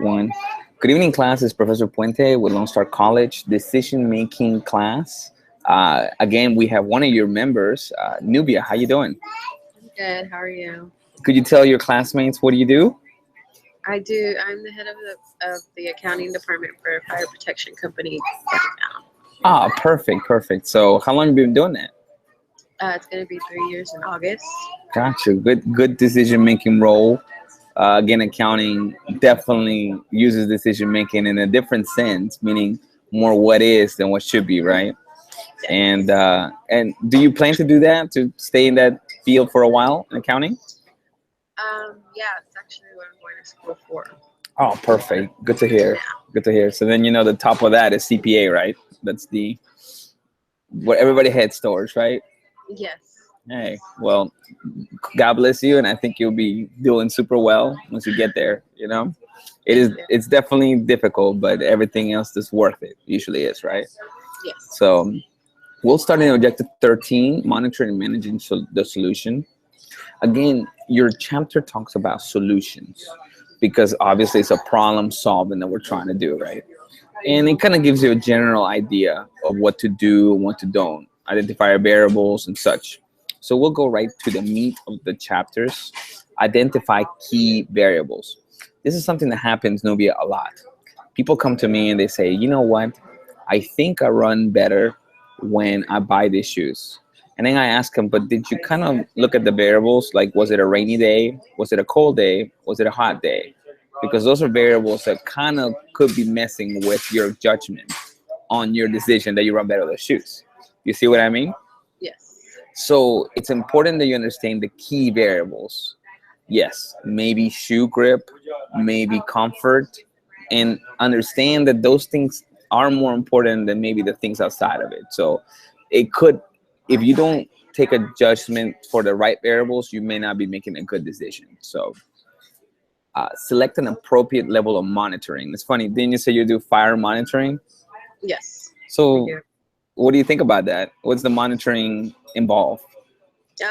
One. Good evening, class. It's Professor Puente with Lone Star College Decision Making class. Again, we have one of your members, Nubia. How you doing? I'm good. How are you? Could you tell your classmates what do you do? I do. I'm the head of the accounting department for a fire protection company downtown. Ah, perfect, perfect. So, how long have you been doing that? It's going to be 3 years in August. Gotcha. Good decision making role. Again, accounting definitely uses decision making in a different sense, meaning more what is than what should be, right? And do you plan to do that to stay in that field for a while in accounting? Yeah, it's actually what I'm going to school for. Oh, perfect. Good to hear. Yeah. Good to hear. So then the top of that is CPA, right? That's the what everybody heads towards, right? Yes. Hey, well, God bless you, and I think you'll be doing super well once you get there. It Thank is. you. It's definitely difficult, but everything else is worth it. Usually is, right? Yes. So we'll start in objective 13, monitoring and managing the solution. Again, your chapter talks about solutions because obviously it's a problem solving that we're trying to do, right? And it kind of gives you a general idea of what to do and what to don't, identify variables and such. So we'll go right to the meat of the chapters. Identify key variables. This is something that happens, Nubia, a lot. People come to me and they say, you know what? I think I run better when I buy these shoes. And then I ask them, but did you kind of look at the variables? Like, was it a rainy day? Was it a cold day? Was it a hot day? Because those are variables that kind of could be messing with your judgment on your decision that you run better with shoes. You see what I mean? Yes. So it's important that you understand the key variables. Yes, maybe shoe grip, maybe comfort, and understand that those things are more important than maybe the things outside of it. So it could, if you don't take a judgment for the right variables, you may not be making a good decision. So select an appropriate level of monitoring. It's funny, didn't you say you do fire monitoring? Yes. We So do. what do you think about that? What's the monitoring involve?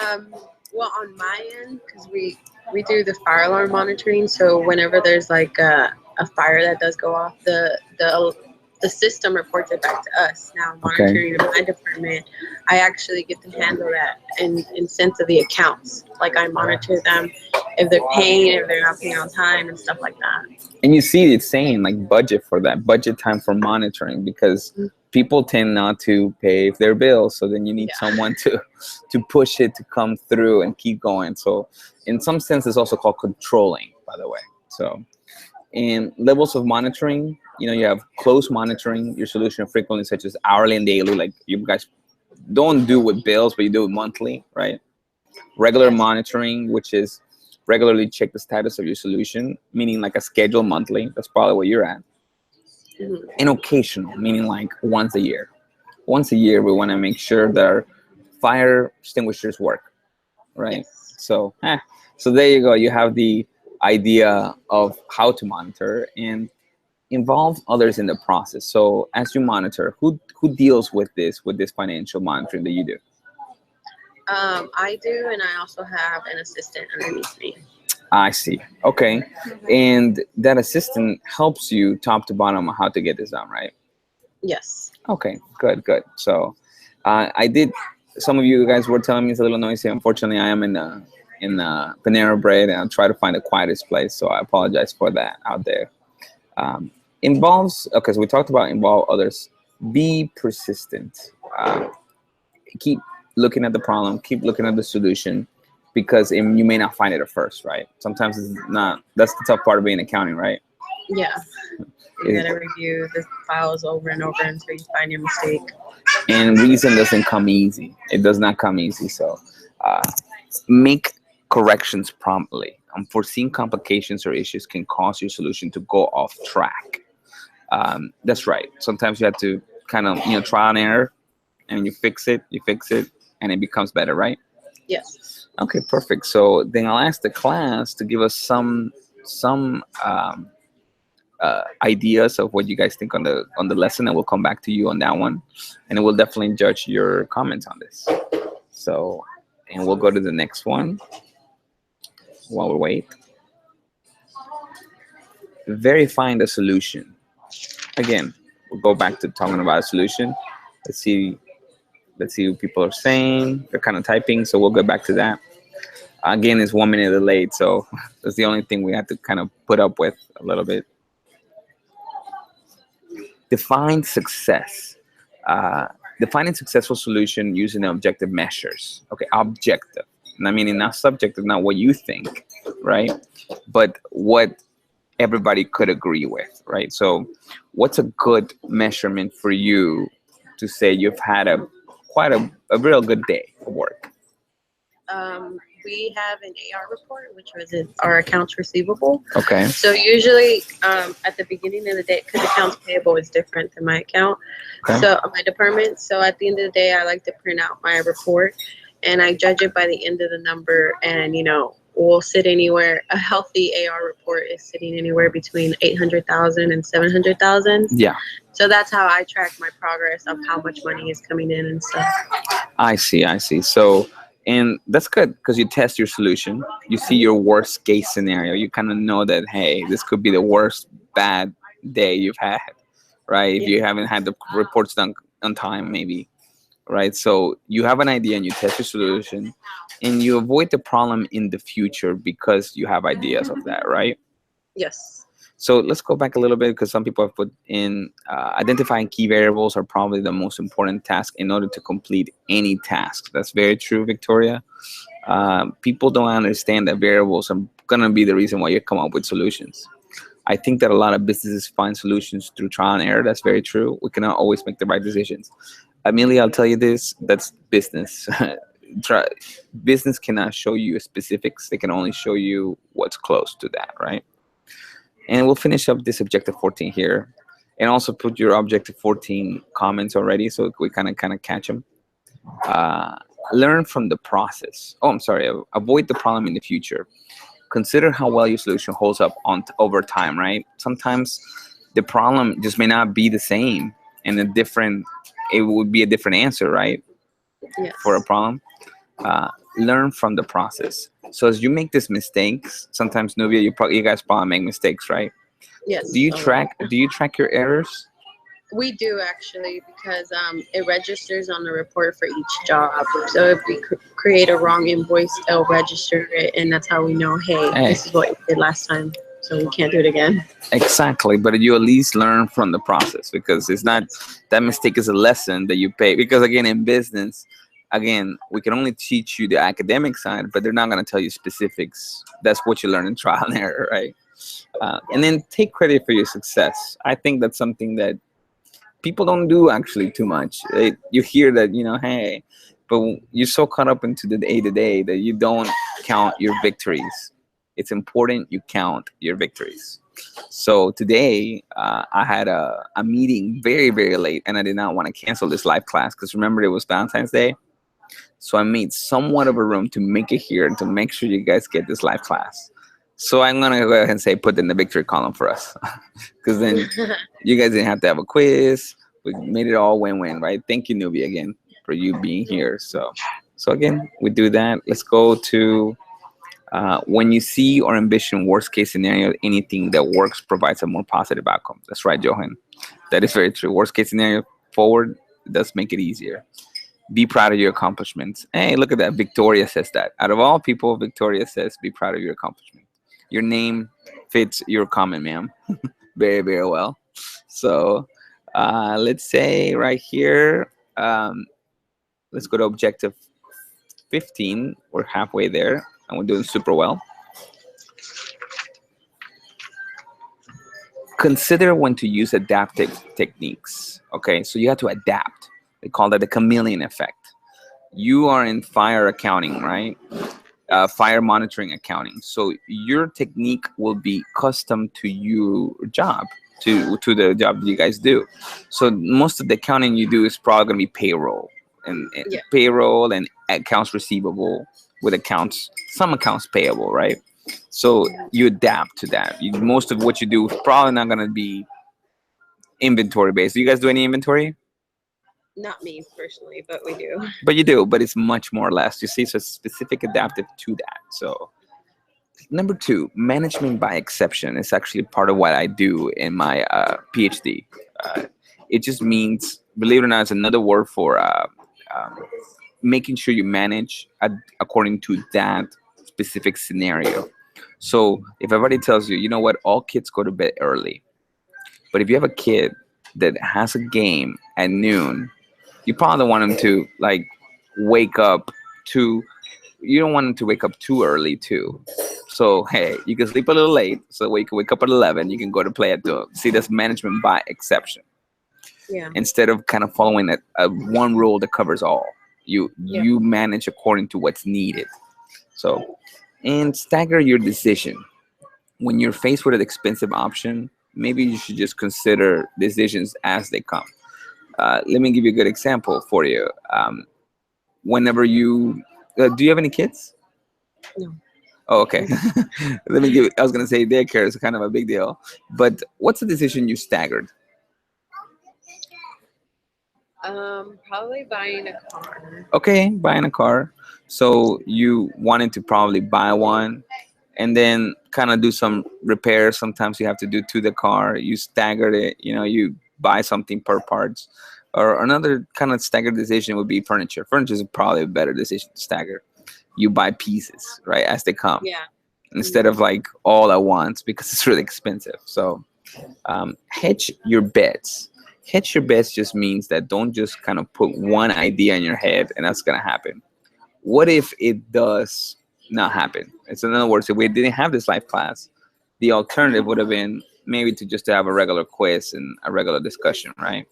Um, well, on my end, because we do the fire alarm monitoring, so whenever there's like a fire that does go off, the system reports it back to us. Now, Okay. monitoring in my department, I actually get to handle that in sense of the accounts. Like I monitor them if they're paying, if they're not paying on time, and stuff like that. And you see it's saying like budget for that, budget time for monitoring because people tend not to pay their bills. So then you need Yeah. someone to push it to come through and keep going. So in some sense, it's also called controlling, by the way. So in levels of monitoring, you have close monitoring your solution frequently, such as hourly and daily. Like you guys don't do with bills, but you do it monthly, right? Regular Yes. monitoring, which is regularly check the status of your solution, meaning like a schedule monthly. That's probably where you're at. Mhm. And occasional, meaning like once a year. Once a year, we want to make sure that our fire extinguishers work, right? Yes. So there you go. You have the idea of how to monitor and involve others in the process. So as you monitor, who deals with this financial monitoring that you do? I do, and I also have an assistant underneath me. I see. Okay. And that assistant helps you top to bottom on how to get this done, right? Yes. Okay, good, good. So I did, some of you guys were telling me it's a little noisy. Unfortunately, I am in Panera Bread, and I'll try to find the quietest place. So I apologize for that out there. Um, okay, so we talked about involve others. Be persistent. Keep looking at the problem, keep looking at the solution, because you may not find it at first, right? Sometimes it's not. That's the tough part of being accounting, right? Yeah. You gotta review the files over and over until you find your mistake. And reason doesn't come easy. It does not come easy. So uh, make corrections promptly. Unforeseen complications or issues can cause your solution to go off track. That's right. Sometimes you have to kind of trial and error, and you fix it, and it becomes better, right? Yes. Okay, perfect. So then I'll ask the class to give us some ideas of what you guys think on the lesson, and we'll come back to you on that one, and we'll definitely judge your comments on this. So, and we'll go to the next one while we wait. verifying the solution. Again, we'll go back to talking about a solution. Let's see. Let's see what people are saying. They're kind of typing, so we'll go back to that. Again, it's 1 minute delayed, so that's the only thing we have to kind of put up with a little bit. Define success. Defining successful solution using objective measures. Okay, objective. And I mean, not subjective, not what you think, right? But what everybody could agree with, right? So, what's a good measurement for you to say you've had a real good day of work? We have an AR report, which was our accounts receivable. Okay. So usually at the beginning of the day, because accounts payable is different than my account, Okay. so my department. So at the end of the day, I like to print out my report, and I judge it by the end of the number. And we'll sit anywhere. A healthy AR report is sitting anywhere between 800,000 and 700,000. Yeah, So that's how I track my progress of how much money is coming in and stuff. I see. I see. So, and that's good because you test your solution. You see your worst case scenario. You kind of know that, hey, this could be the worst bad day you've had, right? If you haven't had the reports done on time, maybe, right? So you have an idea and you test your solution and you avoid the problem in the future because you have ideas of that, right? Yes. So let's go back a little bit because some people have put in identifying key variables are probably the most important task in order to complete any task. That's very true, Victoria. People don't understand that variables are going to be the reason why you come up with solutions. I think that a lot of businesses find solutions through trial and error. That's very true. We cannot always make the right decisions. Amelia, I'll tell you this, that's business. Business cannot show you specifics. They can only show you what's close to that, right? And we'll finish up this objective 14 here, and also put your objective 14 comments already, so we kind of catch them. Learn from the process. Oh, I'm sorry. Avoid the problem in the future. Consider how well your solution holds up over time. Right? Sometimes the problem just may not be the same, and it would be a different answer, right? Yes. For a problem. Learn from the process. So as you make these mistakes, sometimes Nubia, you guys probably make mistakes, right? Yes. Do you track your errors? We do actually, because it registers on the report for each job. So if we create a wrong invoice, it'll register it, and that's how we know, hey, this is what we did last time, so we can't do it again. Exactly, but you at least learn from the process, because it's not that mistake is a lesson that you pay. Because again, in business, we can only teach you the academic side, but they're not going to tell you specifics. That's what you learn in trial and error, right? And then take credit for your success. I think that's something that people don't do actually too much. You hear that, hey, but you're so caught up into the day-to-day that you don't count your victories. It's important you count your victories. So today, I had a meeting very, very late, and I did not want to cancel this live class because remember, it was Valentine's Day. So I made somewhat of a room to make it here and to make sure you guys get this live class. So I'm going to go ahead and say put in the victory column for us. Because then you guys didn't have to have a quiz. We made it all win-win, right? Thank you, Nubia, again, for you being here. So again, we do that. Let's go to when you see or envision worst case scenario, anything that works provides a more positive outcome. That's right, Johan. That is very true. Worst case scenario forward does make it easier. Be proud of your accomplishments. Hey, look at that. Victoria says that. Out of all people, Victoria says, be proud of your accomplishment. Your name fits your comment, ma'am. Very, very well. So let's say right here, let's go to objective 15. We're halfway there, and we're doing super well. Consider when to use adaptive techniques. Okay, so you have to adapt. They call that the chameleon effect. You are in fire accounting, right? Fire monitoring accounting. So your technique will be custom to your job, to the job that you guys do. So most of the accounting you do is probably going to be payroll and payroll and accounts receivable with some accounts payable, right? So you adapt to that. Most of what you do is probably not going to be inventory based. Do you guys do any inventory? Not me personally, but we do. But you do, but it's much more or less. You see, so it's specific adaptive to that. So Number two, management by exception is actually part of what I do in my PhD. Uh, it just means, believe it or not, it's another word for um, making sure you manage according to that specific scenario. So if everybody tells you, you know what, all kids go to bed early, but if you have a kid that has a game at noon, you probably don't want them to like wake up too. You don't want them to wake up too early too. So hey, you can sleep a little late, so you can wake up at 11. You can go to play at 2. See, that's management by exception. Yeah. Instead of kind of following a one rule that covers all, Yeah. you manage according to what's needed. So, and stagger your decision. When you're faced with an expensive option, maybe you should just consider decisions as they come. Let me give you a good example for you. Whenever you do you have any kids? No. Oh, okay. Let me give. I was gonna say daycare is kind of a big deal, but what's the decision you staggered? Probably buying a car. Okay, buying a car. So you wanted to probably buy one and then kind of do some repairs. Sometimes you have to do to the car. You staggered it. You buy something per parts. Or another kind of staggered decision would be furniture. Furniture is probably a better decision to stagger. You buy pieces, right, as they come, Yeah. instead of like all at once because it's really expensive. So hedge your bets. Hedge your bets just means that don't just kind of put one idea in your head and that's gonna happen. What if it does not happen? It's in other words, if we didn't have this life class, the alternative would have been maybe to just have a regular quiz and a regular discussion, right?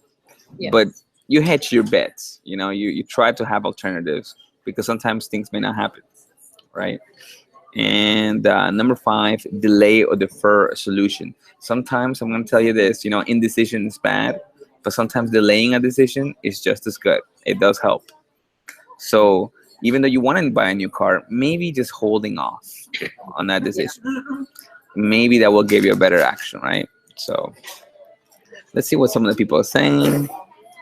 Yes. But you hedge your bets. You try to have alternatives because sometimes things may not happen, right? And number five, delay or defer a solution. Sometimes I'm going to tell you this, indecision is bad, but sometimes delaying a decision is just as good. It does help. So even though you want to buy a new car, maybe just holding off on that Yeah. decision, maybe that will give you a better action, right? So let's see what some of the people are saying.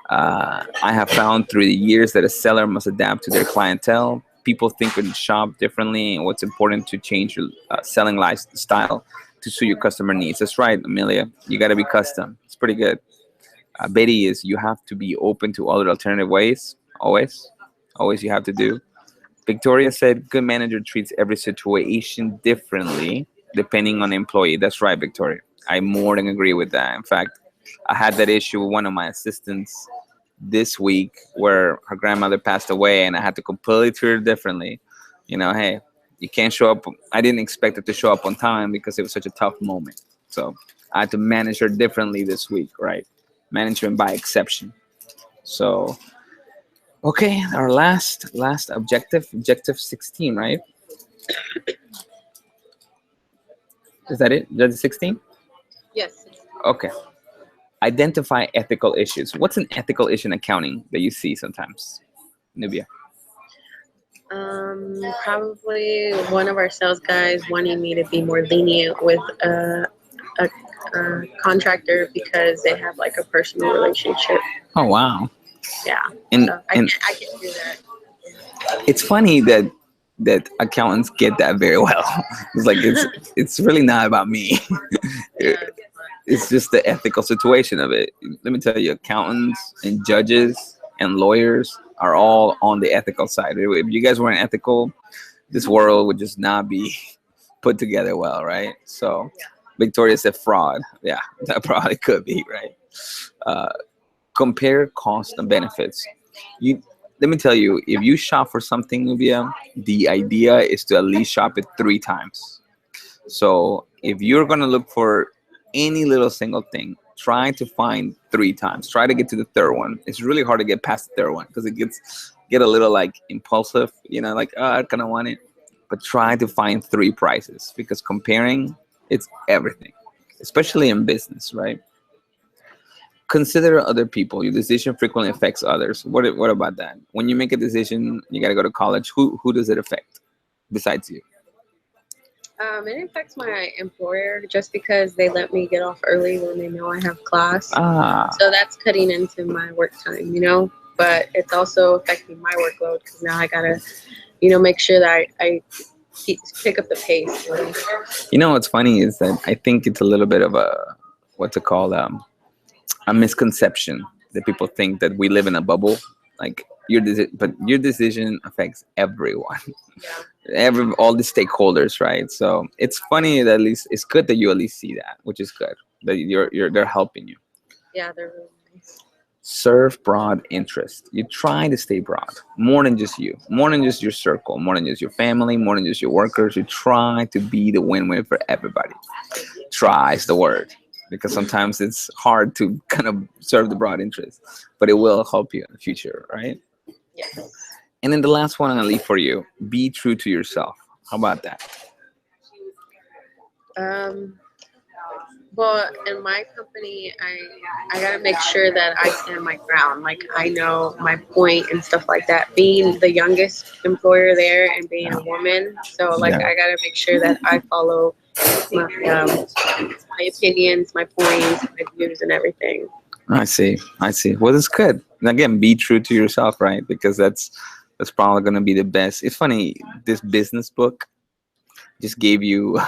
I have found through the years that a seller must adapt to their clientele. People think and shop differently, and what's important to change your selling lifestyle to suit your customer needs. That's right, Amelia. You got to be custom. It's pretty good. Betty is you have to be open to other alternative ways. Always, always you have to do. Victoria said, "Good manager treats every situation differently depending on the employee." That's right, Victoria. I more than agree with that. In fact, I had that issue with one of my assistants this week where her grandmother passed away and I had to completely treat her differently. Hey, you can't show up. I didn't expect her to show up on time because it was such a tough moment. So I had to manage her differently this week, right? Management by exception. So, okay, our last objective 16, right? Is that it? That's 16? Yes. Okay. Identify ethical issues. What's an ethical issue in accounting that you see sometimes, Nubia? Probably one of our sales guys wanting me to be more lenient with a contractor because they have like a personal relationship. Oh wow! Yeah. And So and I can do that. it's funny that accountants get that very well. It's like it's really not about me. Yeah. It's just the ethical situation of it. Let me tell you, accountants and judges and lawyers are all on the ethical side. If you guys weren't ethical, this world would just not be put together well, right? So Victoria said fraud. Yeah, that probably could be, right? Uh, compare cost and benefits. You Let me tell you, if you shop for something, Nubia, the idea is to at least shop it 3 times. So if you're gonna look for any little single thing, try to find 3 times. Try to get to the third one. It's really hard to get past the third one because it get a little like impulsive, like I kind of want it. But try to find 3 prices because comparing it's everything, especially in business, right? Consider other people. Your decision frequently affects others. What about that? When you make a decision, you got to go to college. Who does it affect besides you? It affects my employer just because they let me get off early when they know I have class. Ah, So that's cutting into my work time. But it's also affecting my workload because now I gotta, make sure that I pick up the pace. You know what's funny is that I think it's a little bit of what's it called, a misconception that people think that we live in a bubble. Like but your decision affects everyone, all the stakeholders, right? So it's funny that at least it's good that you at least see that, which is good that they're helping you. Yeah, they're really nice. Serve broad interest. You try to stay broad, more than just you, more than just your circle, more than just your family, more than just your workers. You try to be the win-win for everybody. Try is the word, because sometimes it's hard to kind of serve the broad interest, but it will help you in the future, right? Yes. And then the last one I'm gonna leave for you: be true to yourself. How about that? Well, in my company, I gotta make sure that I stand my ground. Like I know my point and stuff like that. Being the youngest employer there and being a woman, so like Yeah. I gotta make sure that I follow my opinions, my points, my views, and everything. I see. I see. Well, it's good. And again, be true to yourself, right? Because that's probably going to be the best. It's funny. This business book just gave you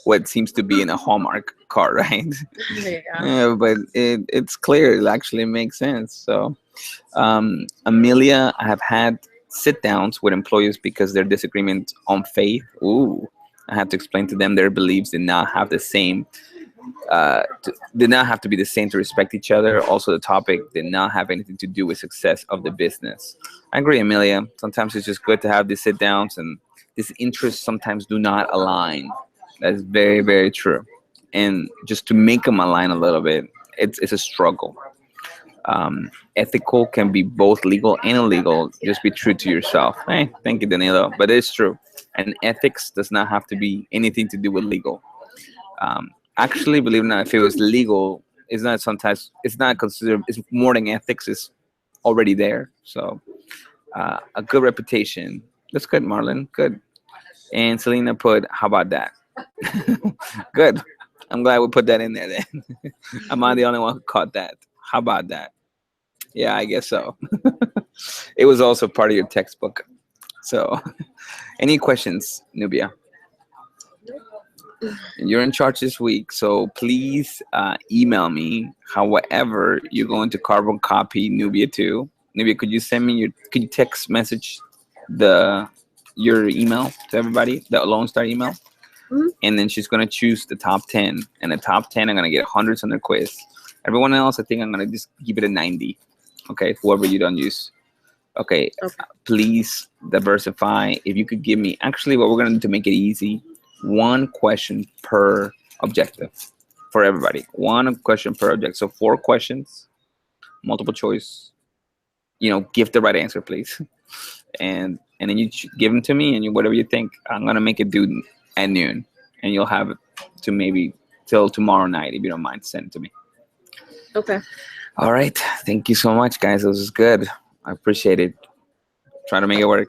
what seems to be in a Hallmark card, right? Yeah. Yeah, but it's clear. It actually makes sense. So, Amelia, I have had sit downs with employees because their disagreement on faith. Ooh, I had to explain to them their beliefs did not have the same did not have to be the same to respect each other. Also, the topic did not have anything to do with success of the business. I agree, Amelia. Sometimes it's just good to have these sit downs, and these interests sometimes do not align. That's very, very true. And just to make them align a little bit, it's a struggle. Ethical can be both legal and illegal. Just be true to yourself. Hey, thank you, Danilo. But it's true. And ethics does not have to be anything to do with legal. Actually, believe it or not, if it was legal, it's not sometimes it's not considered. It's more than ethics is already there. So a good reputation. That's good, Marlon. Good. And Selena put, how about that? Good. I'm glad we put that in there. Then I'm not the only one who caught that. How about that? Yeah, I guess so. It was also part of your textbook. So, any questions, Nubia? You're in charge this week, so please email me. However, you're going to carbon copy Nubia too. Nubia, could you send me could you text message your email to everybody, the Lone Star email? Mhm. And then she's gonna choose the top 10, and the top 10 I'm gonna get hundreds on their quiz. Everyone else, I think I'm gonna just keep it at 90. Okay, whoever you don't use. Okay, Okay. please diversify. If you could give me, actually, what we're gonna do to make it easy, one question per objective for everybody. One question per objective. So 4 questions, multiple choice. Give the right answer, please. And then you give them to me, and whatever you think, I'm gonna make it due at noon, and you'll have it to maybe till tomorrow night if you don't mind. Send it to me. Okay. All right. Thank you so much, guys. This was good. I appreciate it. Try to make it work.